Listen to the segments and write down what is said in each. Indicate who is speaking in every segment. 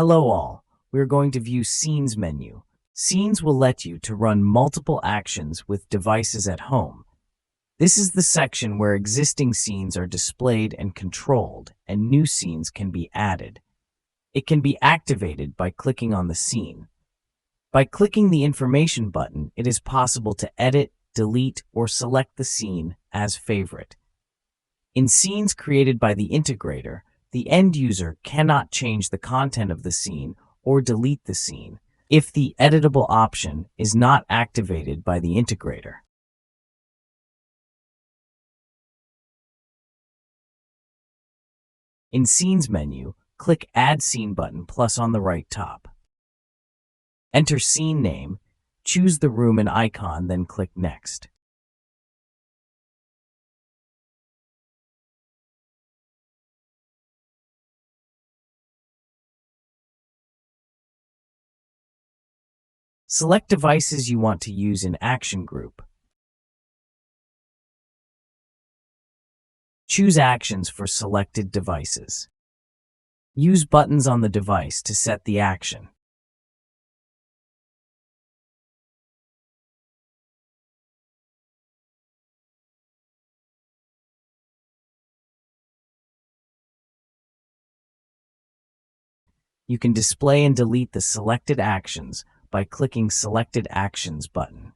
Speaker 1: Hello all, we are going to view Scenes menu. Scenes will let you to run multiple actions with devices at home. This is the section where existing scenes are displayed and controlled, and new scenes can be added. It can be activated by clicking on the scene. By clicking the information button, it is possible to edit, delete, or select the scene as favorite. In scenes created by the integrator, the end user cannot change the content of the scene or delete the scene if the editable option is not activated by the integrator. In Scenes menu, click Add Scene button plus on the right top. Enter scene name, choose the room and icon, then click Next. Select devices you want to use in Action Group. Choose actions for selected devices. Use buttons on the device to set the action. You can display and delete the selected actions by clicking Selected Actions button.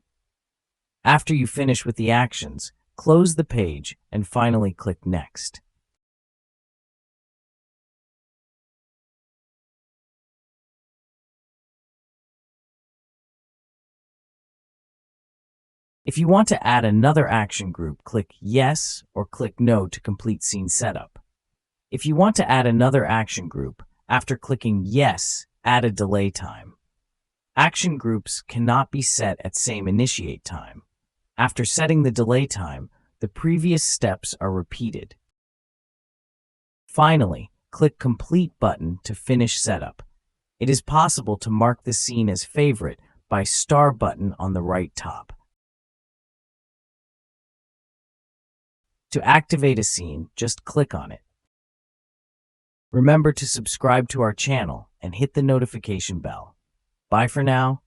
Speaker 1: After you finish with the actions, close the page and finally click Next. If you want to add another action group, click Yes or click No to complete scene setup. If you want to add another action group, after clicking Yes, add a delay time. Action groups cannot be set at same initiate time. After setting the delay time, the previous steps are repeated. Finally, click Complete button to finish setup. It is possible to mark the scene as favorite by star button on the right top. To activate a scene, just click on it. Remember to subscribe to our channel and hit the notification bell. Bye for now.